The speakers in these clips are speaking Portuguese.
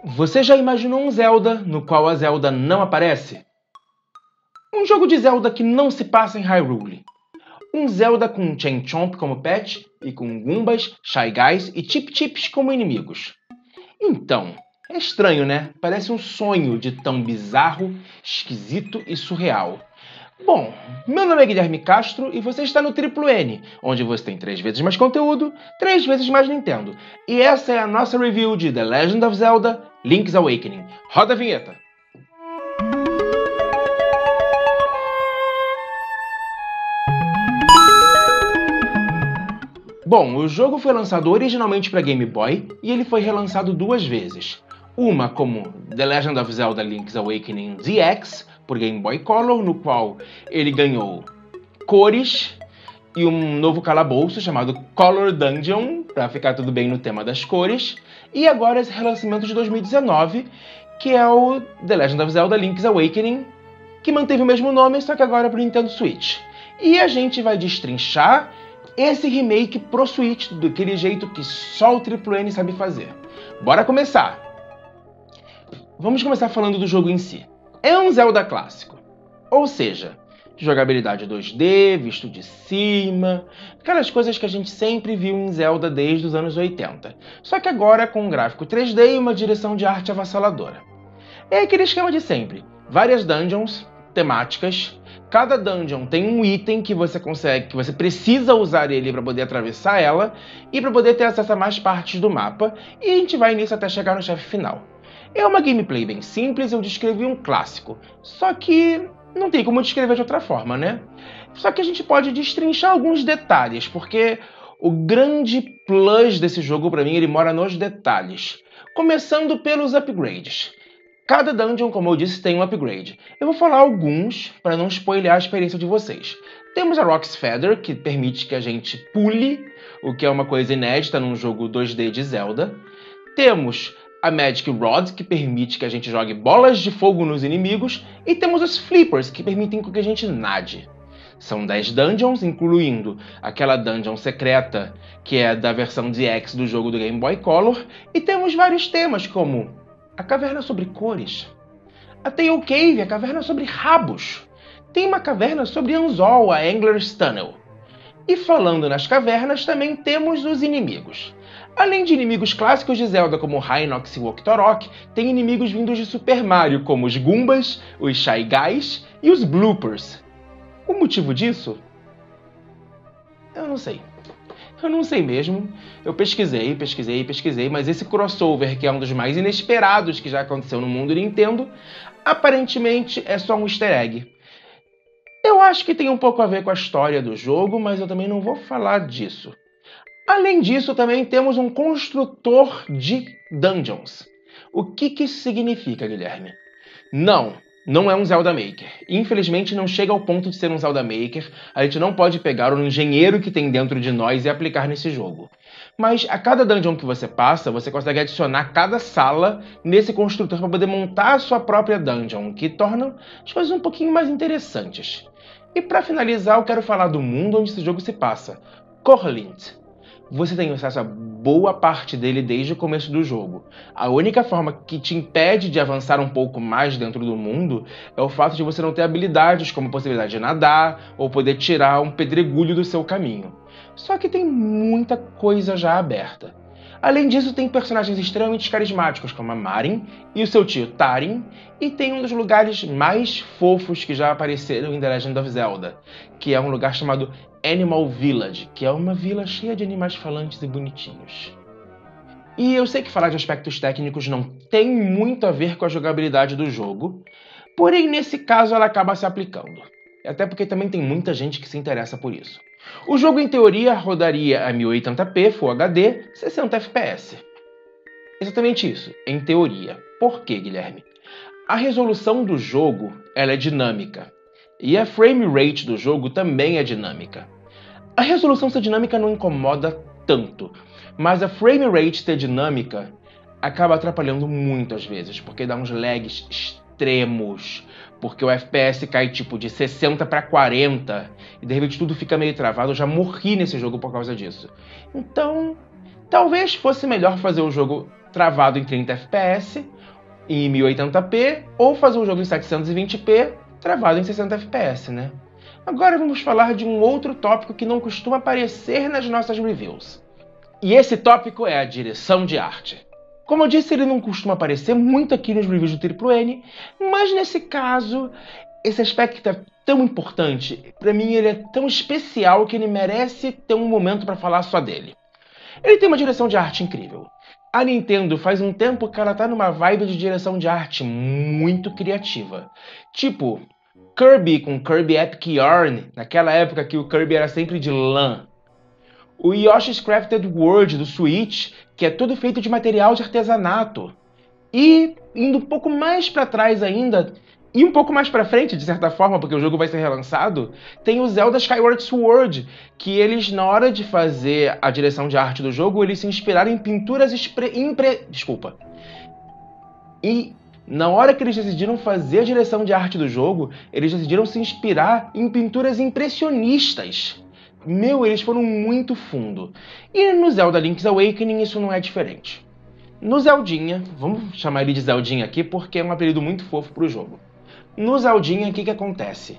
Você já imaginou um Zelda no qual a Zelda não aparece? Um jogo de Zelda que não se passa em Hyrule. Um Zelda com Chain Chomp como pet e com Goombas, Shy Guys e Chip Chips como inimigos. Então, é estranho, né? Parece um sonho de tão bizarro, esquisito e surreal. Bom, meu nome é Guilherme Castro e você está no Triplo N, onde você tem 3 vezes mais conteúdo, 3 vezes mais Nintendo. E essa é a nossa review de The Legend of Zelda Link's Awakening. Roda a vinheta! Bom, o jogo foi lançado originalmente para Game Boy e ele foi relançado 2 vezes. Uma como The Legend of Zelda Link's Awakening DX, por Game Boy Color, no qual ele ganhou cores e um novo calabouço chamado Color Dungeon, para ficar tudo bem no tema das cores. E agora esse relançamento de 2019, que é o The Legend of Zelda Link's Awakening, que manteve o mesmo nome, só que agora para o Nintendo Switch. E a gente vai destrinchar esse remake pro Switch, daquele jeito que só o Triplo N sabe fazer. Bora começar! Vamos começar falando do jogo em si. É um Zelda clássico, ou seja, jogabilidade 2D, visto de cima, aquelas coisas que a gente sempre viu em Zelda desde os anos 80, só que agora com um gráfico 3D e uma direção de arte avassaladora. É aquele esquema de sempre, várias dungeons temáticas, cada dungeon tem um item que você precisa usar ele para poder atravessar ela e para poder ter acesso a mais partes do mapa, e a gente vai nisso até chegar no chefe final. É uma gameplay bem simples, eu descrevi um clássico, só que não tem como descrever de outra forma, né? Só que a gente pode destrinchar alguns detalhes, porque o grande plus desse jogo para mim ele mora nos detalhes. Começando pelos upgrades. Cada dungeon, como eu disse, tem um upgrade. Eu vou falar alguns para não spoilear a experiência de vocês. Temos a Rock's Feather, que permite que a gente pule, o que é uma coisa inédita num jogo 2D de Zelda. Temos a Magic Rod, que permite que a gente jogue bolas de fogo nos inimigos. E temos os Flippers, que permitem que a gente nade. São 10 dungeons, incluindo aquela dungeon secreta, que é da versão DX do jogo do Game Boy Color. E temos vários temas, como a caverna sobre cores, a Tail Cave, a caverna sobre rabos. Tem uma caverna sobre Anzol, a Angler's Tunnel. E falando nas cavernas, também temos os inimigos. Além de inimigos clássicos de Zelda como Hinox e Octorok, tem inimigos vindos de Super Mario como os Goombas, os Shy Guys e os Bloopers. O motivo disso? Eu não sei. Eu não sei mesmo. Eu pesquisei, mas esse crossover, que é um dos mais inesperados que já aconteceu no mundo Nintendo, aparentemente é só um easter egg. Eu acho que tem um pouco a ver com a história do jogo, mas eu também não vou falar disso. Além disso, também temos um construtor de dungeons. O que isso significa, Guilherme? Não é um Zelda Maker. Infelizmente não chega ao ponto de ser um Zelda Maker. A gente não pode pegar o engenheiro que tem dentro de nós e aplicar nesse jogo. Mas a cada dungeon que você passa, você consegue adicionar cada sala nesse construtor para poder montar a sua própria dungeon, que torna as coisas um pouquinho mais interessantes. E para finalizar, eu quero falar do mundo onde esse jogo se passa, Corlint. Você tem acesso a boa parte dele desde o começo do jogo. A única forma que te impede de avançar um pouco mais dentro do mundo é o fato de você não ter habilidades como a possibilidade de nadar ou poder tirar um pedregulho do seu caminho. Só que tem muita coisa já aberta. Além disso, tem personagens extremamente carismáticos como a Marin e o seu tio Tarin, e tem um dos lugares mais fofos que já apareceram em The Legend of Zelda, que é um lugar chamado Animal Village, que é uma vila cheia de animais falantes e bonitinhos. E eu sei que falar de aspectos técnicos não tem muito a ver com a jogabilidade do jogo, porém nesse caso ela acaba se aplicando. Até porque também tem muita gente que se interessa por isso. O jogo, em teoria, rodaria a 1080p Full HD, 60 FPS. Exatamente isso, em teoria. Por quê, Guilherme? A resolução do jogo ela é dinâmica. E a frame rate do jogo também é dinâmica. A resolução ser dinâmica não incomoda tanto, mas a frame rate ser dinâmica acaba atrapalhando muito às vezes, porque dá uns lags extremos, porque o FPS cai tipo de 60 para 40 e de repente tudo fica meio travado. Eu já morri nesse jogo por causa disso. Então, Talvez fosse melhor fazer o jogo travado em 30 FPS, em 1080p, ou fazer o jogo em 720p, travado em 60 FPS, né? Agora vamos falar de um outro tópico que não costuma aparecer nas nossas reviews. E esse tópico é a direção de arte. Como eu disse, ele não costuma aparecer muito aqui nos reviews do TripleN, mas nesse caso, esse aspecto é tão importante, pra mim ele é tão especial que ele merece ter um momento para falar só dele. Ele tem uma direção de arte incrível. A Nintendo faz um tempo que ela tá numa vibe de direção de arte muito criativa. Tipo, Kirby com Kirby Epic Yarn, naquela época que o Kirby era sempre de lã. O Yoshi's Crafted World do Switch, que é todo feito de material de artesanato. E, indo um pouco mais para trás ainda, e um pouco mais para frente, de certa forma, porque o jogo vai ser relançado, tem o Zelda Skyward Sword, que eles, na hora de fazer a direção de arte do jogo, eles se inspiraram em pinturas E na hora que eles decidiram fazer a direção de arte do jogo, eles decidiram se inspirar em pinturas impressionistas. Meu, eles foram muito fundo. E no Zelda Link's Awakening isso não é diferente. No Zeldinha, vamos chamar ele de Zeldinha aqui porque é um apelido muito fofo pro jogo. No Zeldinha, o que acontece?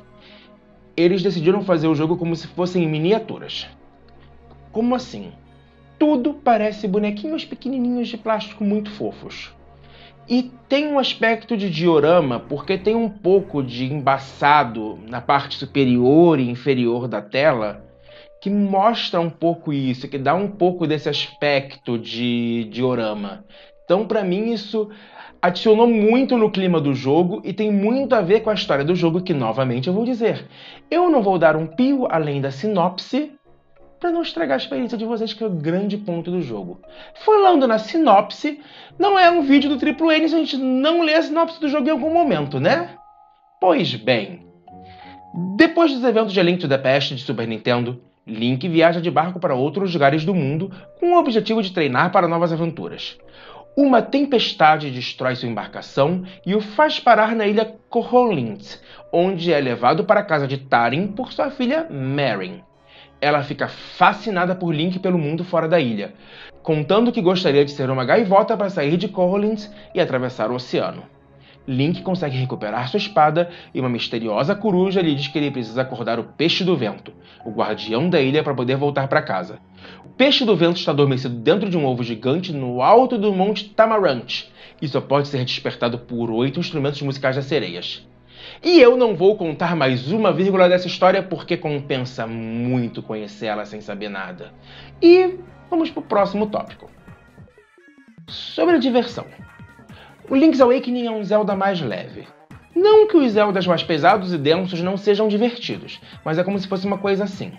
Eles decidiram fazer o jogo como se fossem miniaturas. Como assim? Tudo parece bonequinhos pequenininhos de plástico muito fofos. E tem um aspecto de diorama, porque tem um pouco de embaçado na parte superior e inferior da tela, que mostra um pouco isso, que dá um pouco desse aspecto de diorama. Então, para mim, isso adicionou muito no clima do jogo e tem muito a ver com a história do jogo, que, novamente, eu vou dizer. Eu não vou dar um pio além da sinopse, para não estragar a experiência de vocês, que é o grande ponto do jogo. Falando na sinopse, não é um vídeo do TripleN se a gente não ler a sinopse do jogo em algum momento, né? Pois bem, depois dos eventos de A Link to the Past de Super Nintendo, Link viaja de barco para outros lugares do mundo com o objetivo de treinar para novas aventuras. Uma tempestade destrói sua embarcação e o faz parar na ilha Koholint, onde é levado para a casa de Tarin por sua filha Marin. Ela fica fascinada por Link e pelo mundo fora da ilha, contando que gostaria de ser uma gaivota para sair de Koholint e atravessar o oceano. Link consegue recuperar sua espada e uma misteriosa coruja lhe diz que ele precisa acordar o Peixe do Vento, o guardião da ilha, para poder voltar para casa. O Peixe do Vento está adormecido dentro de um ovo gigante no alto do Monte Tamarant e só pode ser despertado por 8 instrumentos musicais das sereias. E eu não vou contar mais uma vírgula dessa história porque compensa muito conhecer ela sem saber nada. E vamos para o próximo tópico. Sobre a diversão. O Link's Awakening é um Zelda mais leve. Não que os Zeldas mais pesados e densos não sejam divertidos, mas é como se fosse uma coisa assim.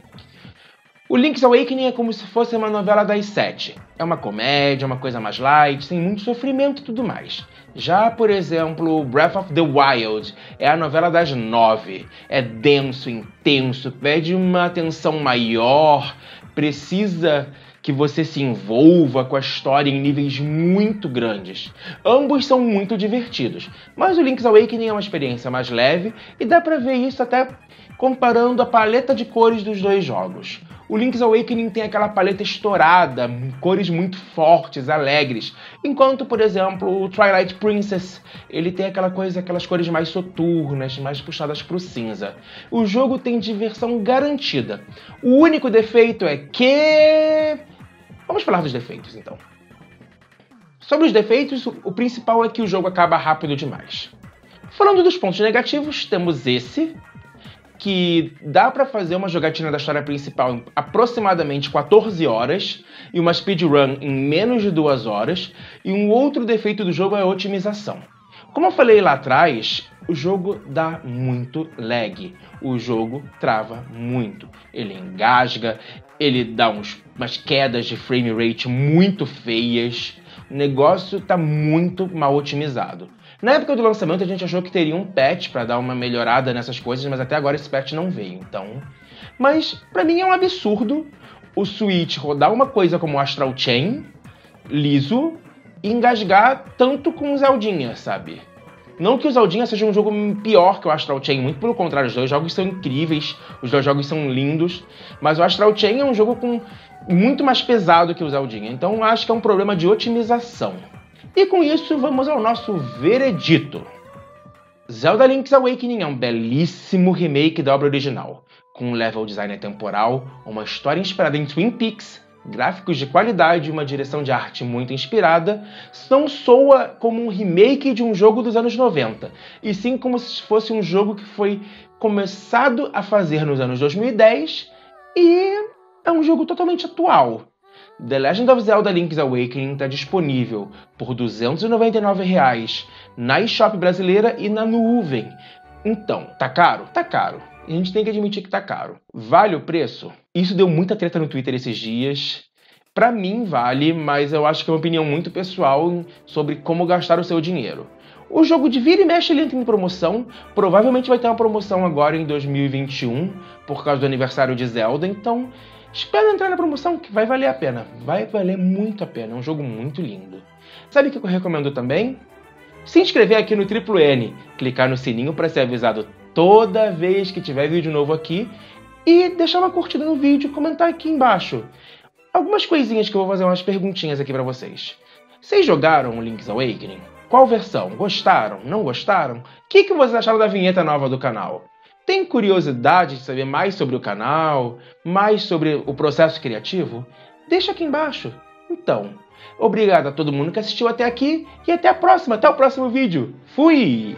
O Link's Awakening é como se fosse uma novela das 7. É uma comédia, uma coisa mais light, sem muito sofrimento e tudo mais. Já, por exemplo, Breath of the Wild é a novela das 9. É denso, intenso, pede uma atenção maior, precisa que você se envolva com a história em níveis muito grandes. Ambos são muito divertidos, mas o Link's Awakening é uma experiência mais leve e dá pra ver isso até comparando a paleta de cores dos dois jogos. O Link's Awakening tem aquela paleta estourada, cores muito fortes, alegres, enquanto, por exemplo, o Twilight Princess, ele tem aquelas cores mais soturnas, mais puxadas para o cinza. O jogo tem diversão garantida. O único defeito é que... Vamos falar dos defeitos, então. Sobre os defeitos, o principal é que o jogo acaba rápido demais. Falando dos pontos negativos, temos esse, que dá pra fazer uma jogatina da história principal em aproximadamente 14 horas e uma speedrun em menos de 2 horas, e um outro defeito do jogo é a otimização. Como eu falei lá atrás, o jogo dá muito lag, o jogo trava muito, ele engasga, ele dá umas quedas de frame rate muito feias, o negócio tá muito mal otimizado. Na época do lançamento a gente achou que teria um patch para dar uma melhorada nessas coisas, mas até agora esse patch não veio, então... Mas pra mim é um absurdo o Switch rodar uma coisa como Astral Chain, liso, e engasgar tanto com Zeldinha, sabe? Não que o Zeldinha seja um jogo pior que o Astral Chain, muito pelo contrário, os dois jogos são incríveis, os dois jogos são lindos, mas o Astral Chain é um jogo muito mais pesado que o Zeldinha, então acho que é um problema de otimização. E com isso, vamos ao nosso veredito. Zelda Link's Awakening é um belíssimo remake da obra original, com um level design atemporal, uma história inspirada em Twin Peaks, gráficos de qualidade e uma direção de arte muito inspirada. Não soa como um remake de um jogo dos anos 90, e sim como se fosse um jogo que foi começado a fazer nos anos 2010 e é um jogo totalmente atual. The Legend of Zelda Link's Awakening está disponível por R$ 299 na eShop brasileira e na nuvem. Então, tá caro? Tá caro. A gente tem que admitir que tá caro. Vale o preço? Isso deu muita treta no Twitter esses dias. Pra mim vale, mas eu acho que é uma opinião muito pessoal sobre como gastar o seu dinheiro. O jogo de vira e mexe ele entra em promoção, provavelmente vai ter uma promoção agora em 2021, por causa do aniversário de Zelda, então espera entrar na promoção que vai valer a pena. Vai valer muito a pena, é um jogo muito lindo. Sabe o que eu recomendo também? Se inscrever aqui no Triplo N, clicar no sininho para ser avisado toda vez que tiver vídeo novo aqui e deixar uma curtida no vídeo e comentar aqui embaixo algumas coisinhas que eu vou fazer umas perguntinhas aqui para vocês. Vocês jogaram o Link's Awakening? Qual versão? Gostaram? Não gostaram? O que vocês acharam da vinheta nova do canal? Tem curiosidade de saber mais sobre o canal? Mais sobre o processo criativo? Deixa aqui embaixo. Então, obrigado a todo mundo que assistiu até aqui e até a próxima, até o próximo vídeo. Fui!